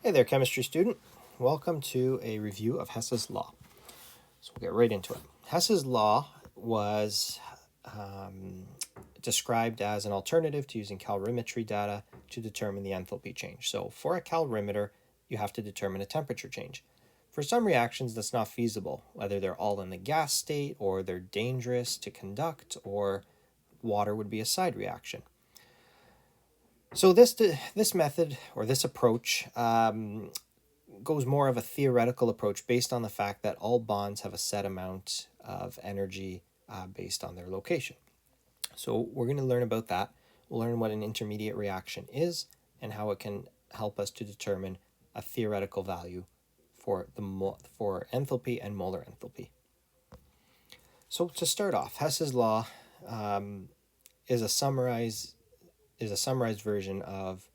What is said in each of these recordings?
Hey there, chemistry student. Welcome to a review of Hess's law. So we'll get right into it. Hess's law was described as an alternative to using calorimetry data to determine the enthalpy change. So for a calorimeter, you have to determine a temperature change. For some reactions, that's not feasible, whether they're all in the gas state or they're dangerous to conduct, or water would be a side reaction. So this method, or this approach, goes more of a theoretical approach based on the fact that all bonds have a set amount of energy based on their location. So we're going to learn about that. We'll learn what an intermediate reaction is and how it can help us to determine a theoretical value for enthalpy and molar enthalpy. So to start off, Hess's law is a summarized version of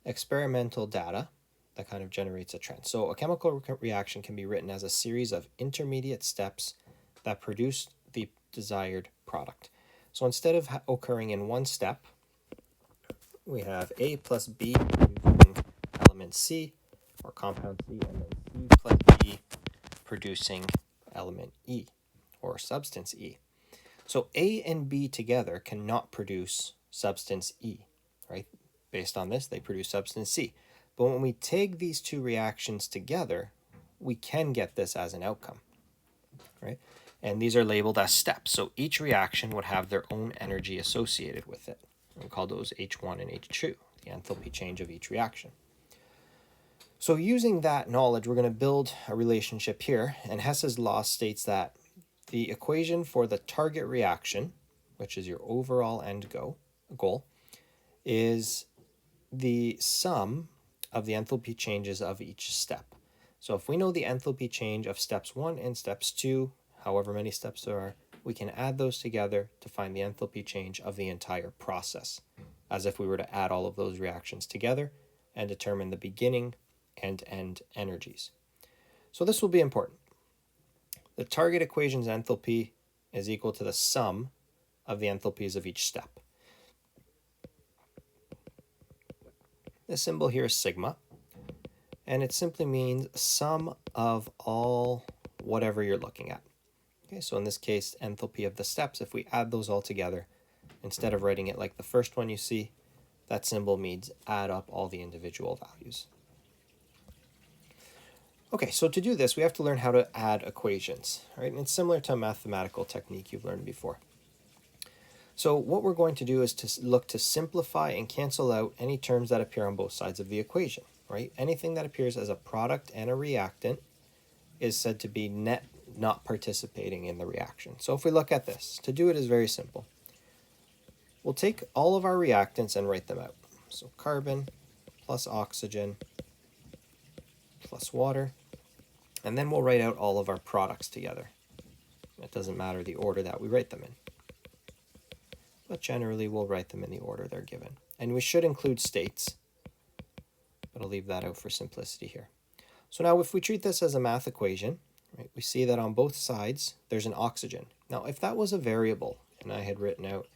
experimental data that kind of generates a trend. So a chemical reaction can be written as a series of intermediate steps that produce the desired product. So instead of occurring in one step, we have A plus B producing element C, or compound C, and then C plus B producing element E, or substance E. So A and B together cannot produce substance E, right? Based on this, they produce substance C. But when we take these two reactions together, we can get this as an outcome, right? And these are labeled as steps. So each reaction would have their own energy associated with it. We call those H1 and H2, the enthalpy change of each reaction. So using that knowledge, we're going to build a relationship here. And Hess's law states that the equation for the target reaction, which is your overall end goal, is the sum of the enthalpy changes of each step. So if we know the enthalpy change of steps 1 and steps 2, however many steps there are, we can add those together to find the enthalpy change of the entire process, as if we were to add all of those reactions together and determine the beginning and end energies. So this will be important. The target equation's enthalpy is equal to the sum of the enthalpies of each step. The symbol here is sigma, and it simply means sum of all whatever you're looking at. Okay, so in this case, enthalpy of the steps, if we add those all together, instead of writing it like the first one you see, that symbol means add up all the individual values. Okay, so to do this, we have to learn how to add equations, right? And it's similar to a mathematical technique you've learned before. So what we're going to do is to look to simplify and cancel out any terms that appear on both sides of the equation, right? Anything that appears as a product and a reactant is said to be net not participating in the reaction. So if we look at this, to do it is very simple. We'll take all of our reactants and write them out. So carbon plus oxygen plus water, and then we'll write out all of our products together. It doesn't matter the order that we write them in, but generally we'll write them in the order they're given. And we should include states, but I'll leave that out for simplicity here. So now if we treat this as a math equation, right, we see that on both sides there's an oxygen. Now if that was a variable and I had written out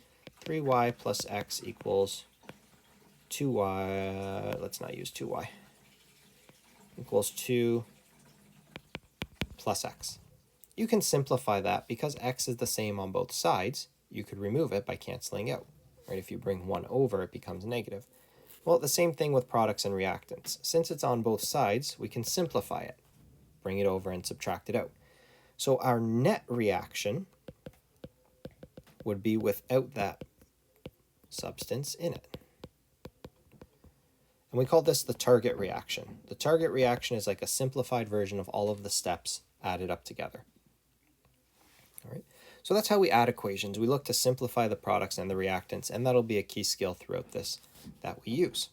3y plus x equals 2y, let's not use 2y, equals 2 plus x. You can simplify that because x is the same on both sides. You could remove it by canceling out, right? If you bring 1 over, it becomes negative. Well, the same thing with products and reactants. Since it's on both sides, we can simplify it, bring it over and subtract it out. So our net reaction would be without that substance in it. And we call this the target reaction. The target reaction is like a simplified version of all of the steps added up together. All right. So that's how we add equations. We look to simplify the products and the reactants, and that'll be a key skill throughout this that we use.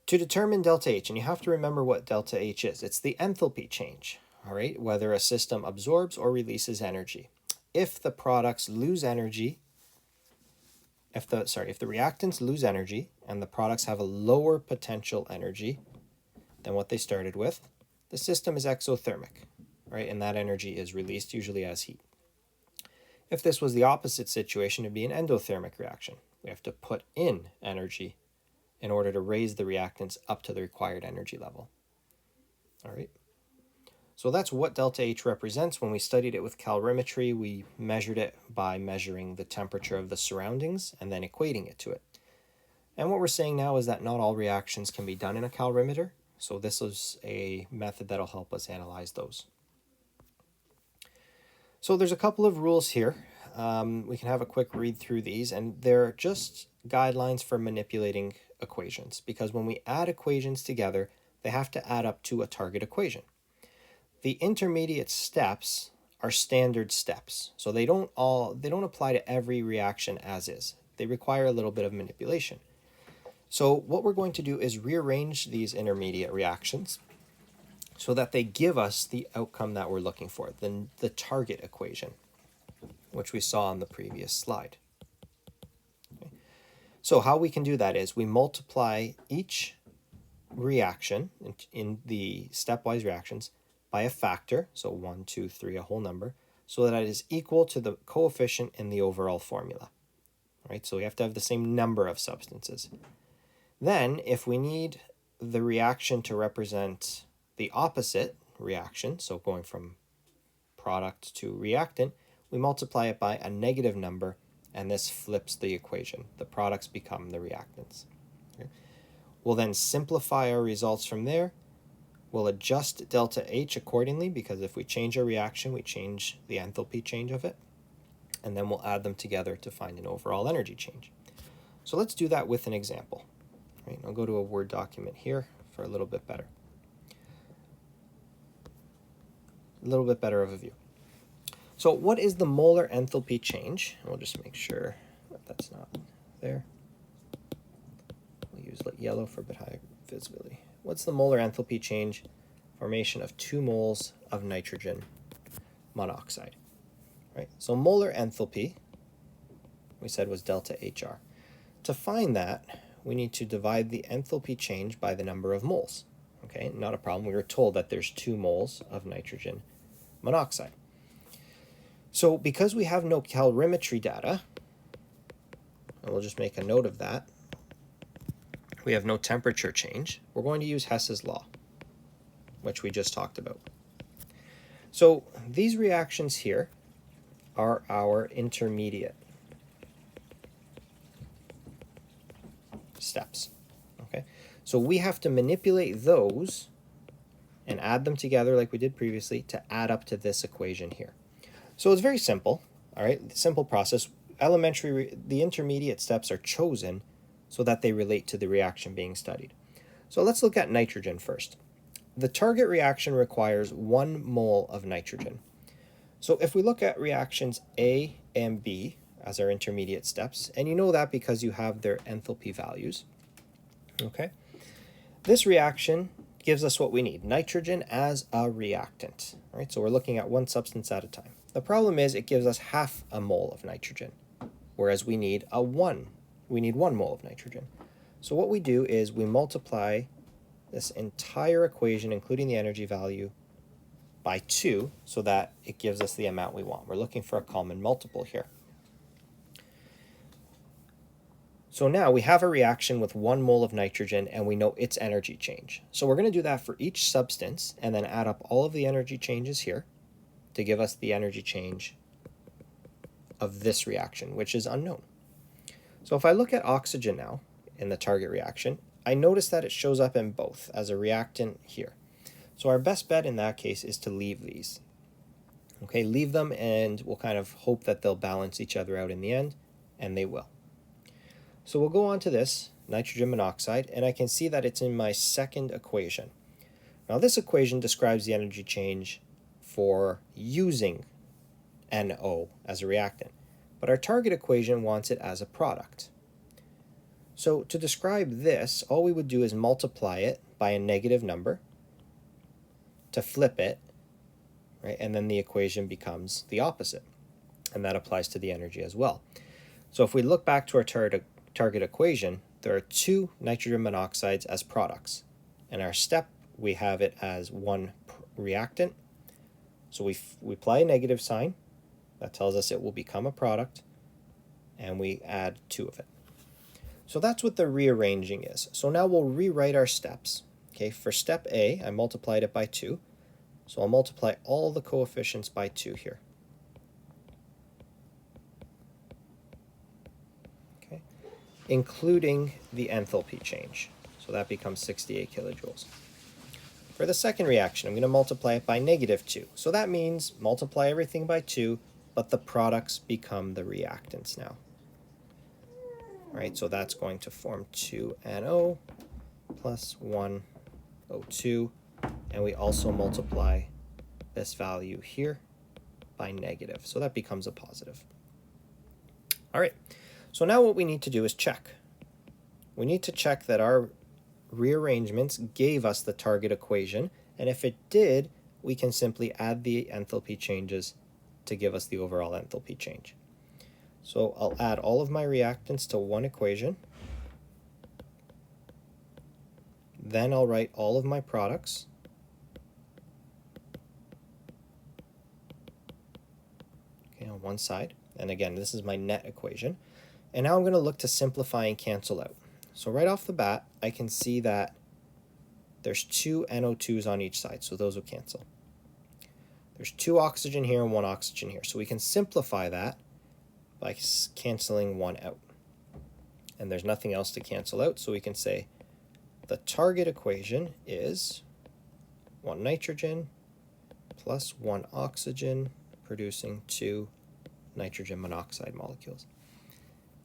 To determine delta H, and you have to remember what delta H is. It's the enthalpy change, all right, whether a system absorbs or releases energy. If the products lose energy, if the reactants lose energy and the products have a lower potential energy than what they started with, the system is exothermic, right? And that energy is released usually as heat. If this was the opposite situation, it'd be an endothermic reaction. We have to put in energy in order to raise the reactants up to the required energy level. All right. So that's what delta H represents. When we studied it with calorimetry, we measured it by measuring the temperature of the surroundings and then equating it to it. And what we're saying now is that not all reactions can be done in a calorimeter, so this is a method that'll help us analyze those. So there's a couple of rules here. We can have a quick read through these, and they're just guidelines for manipulating equations, because when we add equations together, they have to add up to a target equation. The intermediate steps are standard steps, so they don't apply to every reaction as is. They require a little bit of manipulation. So what we're going to do is rearrange these intermediate reactions so that they give us the outcome that we're looking for, the target equation, which we saw on the previous slide. Okay. So how we can do that is we multiply each reaction in the stepwise reactions by a factor, so 1, 2, 3, a whole number, so that it is equal to the coefficient in the overall formula. Right? So we have to have the same number of substances. Then, if we need the reaction to represent the opposite reaction, so going from product to reactant, we multiply it by a negative number, and this flips the equation. The products become the reactants. Okay. We'll then simplify our results from there. We'll adjust delta H accordingly, because if we change a reaction, we change the enthalpy change of it. And then we'll add them together to find an overall energy change. So let's do that with an example. Right, I'll go to a Word document here for a little bit better. A little bit better of a view. So what is the molar enthalpy change? We'll just make sure that that's not there. We'll use yellow for a bit higher visibility. What's the molar enthalpy change? Formation of 2 moles of nitrogen monoxide. Right? So molar enthalpy, we said, was delta HR. To find that, we need to divide the enthalpy change by the number of moles. Okay, not a problem. We were told that there's 2 moles of nitrogen monoxide. So because we have no calorimetry data, and we'll just make a note of that, we have no temperature change, we're going to use Hess's law, which we just talked about. So these reactions here are our intermediate steps. Okay, so we have to manipulate those and add them together like we did previously to add up to this equation here. So it's very simple. All right, simple process. The intermediate steps are chosen so that they relate to the reaction being studied. So let's look at nitrogen first. The target reaction requires 1 mole of nitrogen. So if we look at reactions A and B as our intermediate steps, and you know that because you have their enthalpy values, okay? This reaction gives us what we need, nitrogen as a reactant, right? So we're looking at one substance at a time. The problem is it gives us half a mole of nitrogen, whereas we need 1 mole of nitrogen. So what we do is we multiply this entire equation, including the energy value, by 2 so that it gives us the amount we want. We're looking for a common multiple here. So now we have a reaction with 1 mole of nitrogen and we know its energy change. So we're going to do that for each substance and then add up all of the energy changes here to give us the energy change of this reaction, which is unknown. So if I look at oxygen now in the target reaction, I notice that it shows up in both as a reactant here. So our best bet in that case is to leave these. Okay, leave them and we'll kind of hope that they'll balance each other out in the end, and they will. So we'll go on to this, nitrogen monoxide, and I can see that it's in my second equation. Now this equation describes the energy change for using NO as a reactant, but our target equation wants it as a product. So to describe this, all we would do is multiply it by a negative number to flip it, right? And then the equation becomes the opposite, and that applies to the energy as well. So if we look back to our target equation, there are 2 nitrogen monoxides as products. In our step, we have it as 1 reactant. So we apply a negative sign. That tells us it will become a product, and we add 2 of it. So that's what the rearranging is. So now we'll rewrite our steps. Okay, for step A, I multiplied it by 2. So I'll multiply all the coefficients by 2 here. Okay, including the enthalpy change. So that becomes 68 kilojoules. For the second reaction, I'm going to multiply it by -2. So that means multiply everything by 2, but the products become the reactants now. All right, so that's going to form 2NO plus 1O2, and we also multiply this value here by negative, so that becomes a positive. All right, so now what we need to do is check. We need to check that our rearrangements gave us the target equation, and if it did, we can simply add the enthalpy changes to give us the overall enthalpy change. So I'll add all of my reactants to one equation. Then I'll write all of my products. Okay, on one side. And again, this is my net equation. And now I'm going to look to simplify and cancel out. So right off the bat, I can see that there's 2 NO2s on each side, so those will cancel. There's 2 oxygen here and 1 oxygen here. So we can simplify that by canceling 1 out. And there's nothing else to cancel out, so we can say the target equation is 1 nitrogen plus 1 oxygen producing 2 nitrogen monoxide molecules.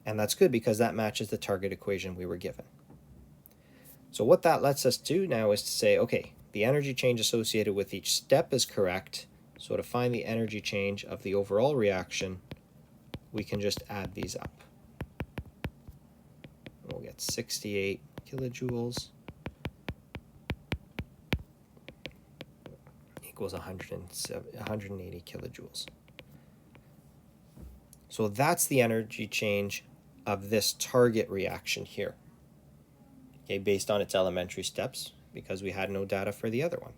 And that's good because that matches the target equation we were given. So what that lets us do now is to say, okay, the energy change associated with each step is correct. So to find the energy change of the overall reaction, we can just add these up. We'll get 68 kilojoules equals 180 kilojoules. So that's the energy change of this target reaction here, okay, based on its elementary steps, because we had no data for the other one.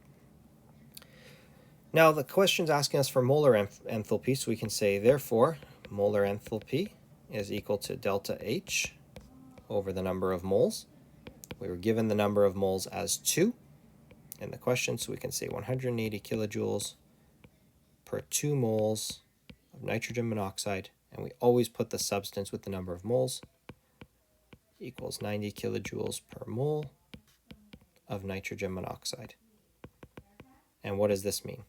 Now the question's asking us for molar enthalpy, so we can say, therefore, molar enthalpy is equal to delta H over the number of moles. We were given the number of moles as 2 in the question, so we can say 180 kilojoules per 2 moles of nitrogen monoxide, and we always put the substance with the number of moles, equals 90 kilojoules per mole of nitrogen monoxide. And what does this mean?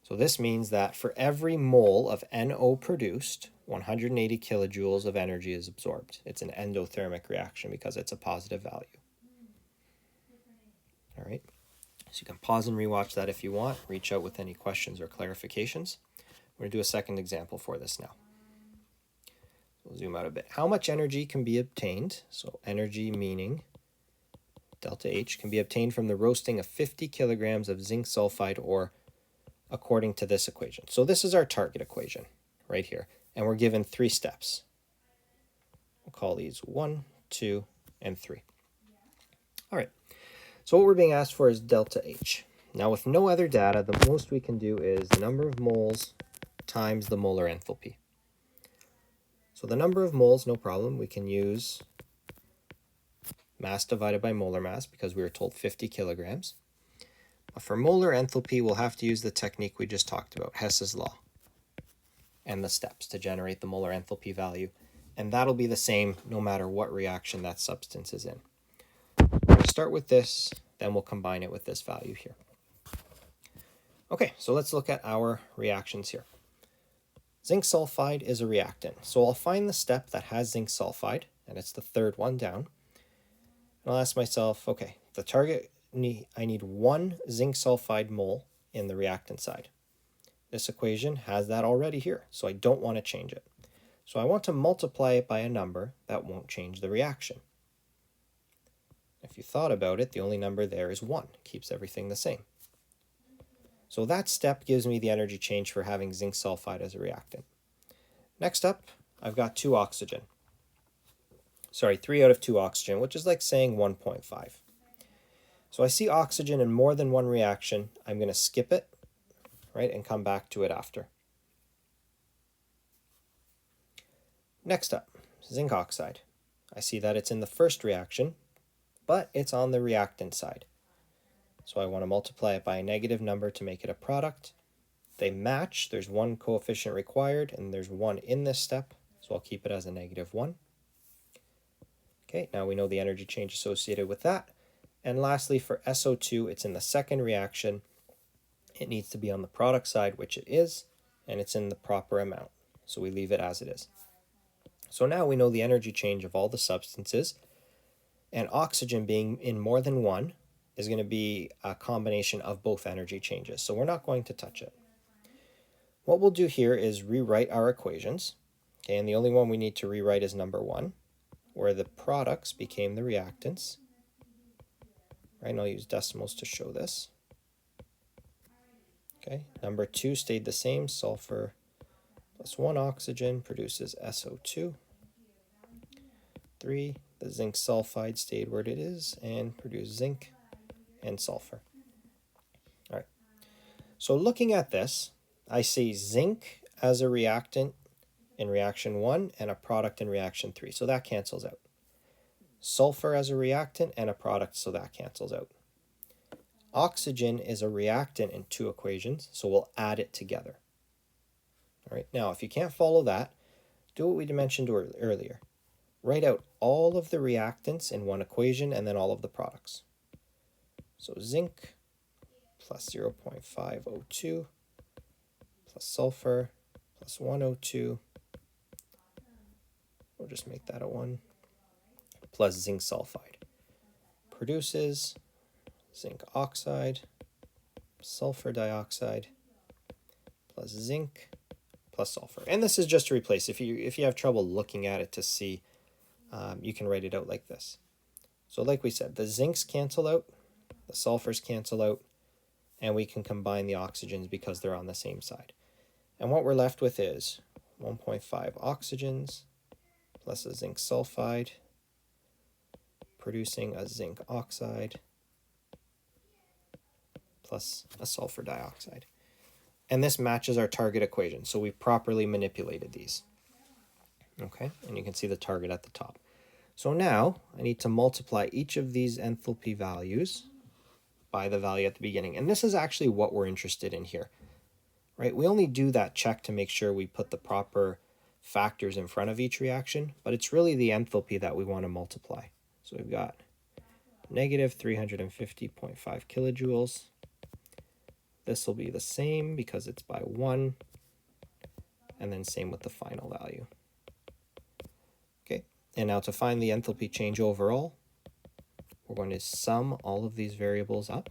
So this means that for every mole of NO produced, 180 kilojoules of energy is absorbed. It's an endothermic reaction because it's a positive value. All right, so you can pause and rewatch that if you want. Reach out with any questions or clarifications. We're going to do a second example for this now. We'll zoom out a bit. How much energy can be obtained? So energy meaning delta H can be obtained from the roasting of 50 kilograms of zinc sulfide ore according to this equation. So this is our target equation right here. And we're given 3 steps. We'll call these 1, 2, and 3. All right. So what we're being asked for is delta H. Now with no other data, the most we can do is the number of moles times the molar enthalpy. So the number of moles, no problem. We can use mass divided by molar mass because we were told 50 kilograms. But for molar enthalpy, we'll have to use the technique we just talked about, Hess's law, and the steps to generate the molar enthalpy value. And that'll be the same no matter what reaction that substance is in. We're going to start with this, then we'll combine it with this value here. Okay, so let's look at our reactions here. Zinc sulfide is a reactant. So I'll find the step that has zinc sulfide, and it's the third one down. And I'll ask myself, okay, the target, I need 1 zinc sulfide mole in the reactant side. This equation has that already here, so I don't want to change it. So I want to multiply it by a number that won't change the reaction. If you thought about it, the only number there is 1. Keeps everything the same. So that step gives me the energy change for having zinc sulfide as a reactant. Next up, I've got 2 oxygen. Sorry, 3 out of 2 oxygen, which is like saying 1.5. So I see oxygen in more than one reaction. I'm going to skip it, right, and come back to it after. Next up, zinc oxide. I see that it's in the first reaction, but it's on the reactant side. So I want to multiply it by a negative number to make it a product. They match. There's one coefficient required, and there's one in this step, so I'll keep it as a -1. Okay, now we know the energy change associated with that. And lastly, for SO2, it's in the second reaction. It needs to be on the product side, which it is, and it's in the proper amount. So we leave it as it is. So now we know the energy change of all the substances, and oxygen being in more than one is going to be a combination of both energy changes. So we're not going to touch it. What we'll do here is rewrite our equations. Okay, and the only one we need to rewrite is number 1, where the products became the reactants. Right, and I'll use decimals to show this. Okay, number 2 stayed the same. Sulfur plus 1 oxygen produces SO2. 3, the zinc sulfide stayed where it is and produced zinc and sulfur. All right, so looking at this, I see zinc as a reactant in reaction 1 and a product in reaction 3, so that cancels out. Sulfur as a reactant and a product, so that cancels out. Oxygen is a reactant in 2 equations, so we'll add it together. All right, now if you can't follow that, do what we mentioned earlier. Write out all of the reactants in one equation and then all of the products. So zinc plus 0.502 plus sulfur plus 102, we'll just make that a 1, plus zinc sulfide produces zinc oxide, sulfur dioxide, plus zinc, plus sulfur. And this is just to replace. If you have trouble looking at it to see, you can write it out like this. So like we said, the zincs cancel out, the sulfurs cancel out, and we can combine the oxygens because they're on the same side. And what we're left with is 1.5 oxygens plus a zinc sulfide producing a zinc oxide plus a sulfur dioxide. And this matches our target equation, so we've properly manipulated these. Okay, and you can see the target at the top. So now I need to multiply each of these enthalpy values by the value at the beginning. And this is actually what we're interested in here, right? We only do that check to make sure we put the proper factors in front of each reaction, but it's really the enthalpy that we want to multiply. So we've got negative 350.5 kilojoules. This will be the same because it's by 1, and then same with the final value. Okay, and now to find the enthalpy change overall, we're going to sum all of these variables up.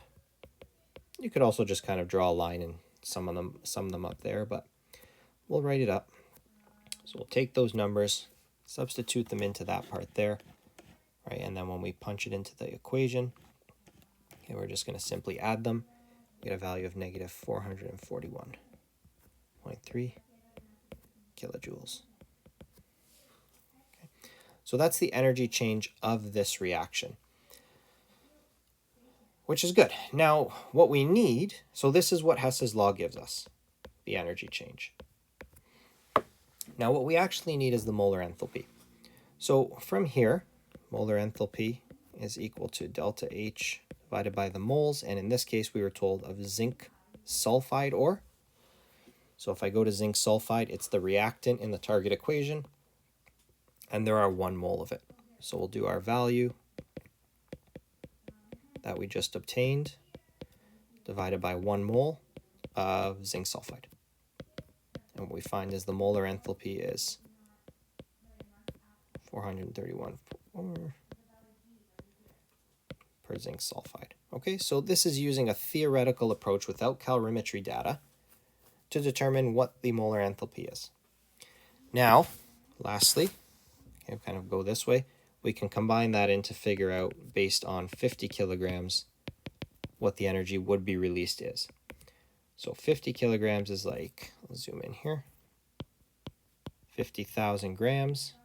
You could also just kind of draw a line and sum them up there, but we'll write it up. So we'll take those numbers, substitute them into that part there, right? And then when we punch it into the equation, okay, we're just going to simply add them. We get a value of negative 441.3 kilojoules. Okay. So that's the energy change of this reaction, which is good. Now, what we need, so this is what Hess's law gives us, the energy change. Now, what we actually need is the molar enthalpy. So from here, molar enthalpy is equal to delta H divided by the moles, and in this case, we were told of zinc sulfide ore. So if I go to zinc sulfide, it's the reactant in the target equation, and there are 1 mole of it. So we'll do our value that we just obtained divided by 1 mole of zinc sulfide. And what we find is the molar enthalpy is 431.4 per zinc sulfide. Okay, so this is using a theoretical approach without calorimetry data to determine what the molar enthalpy is. Now, lastly, okay, kind of go this way, we can combine that in to figure out, based on 50 kilograms, what the energy would be released is. So 50 kilograms is like, I'll zoom in here, 50,000 grams.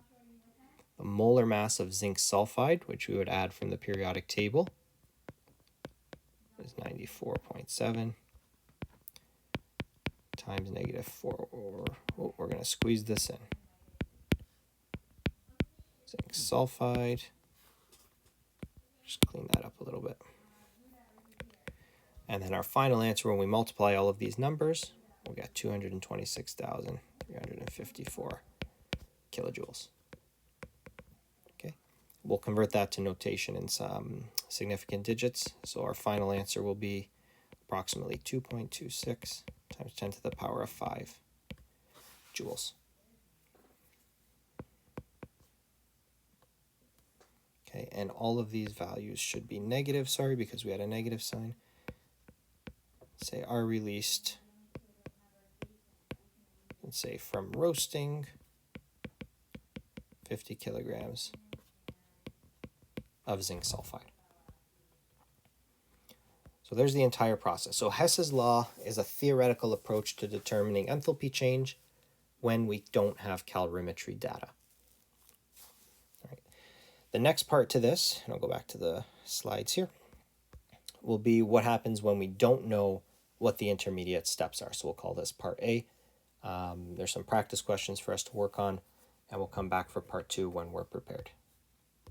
The molar mass of zinc sulfide, which we would add from the periodic table, is 94.7 times negative 4. Oh, we're going to squeeze this in. zinc sulfide. Just clean that up a little bit. And then our final answer, when we multiply all of these numbers, we'll get 226,354 kilojoules. Okay, we'll convert that to notation in some significant digits. So our final answer will be approximately 2.26 times 10 to the power of 5 joules. Okay, and all of these values should be negative, sorry, because we had a negative sign. Say are released, let's say from roasting, 50 kilograms of zinc sulfide. So there's the entire process. So Hess's law is a theoretical approach to determining enthalpy change when we don't have calorimetry data. All right. The next part to this, and I'll go back to the slides here, will be what happens when we don't know what the intermediate steps are. So we'll call this part A. There's some practice questions for us to work on, and we'll come back for part 2 when we're prepared.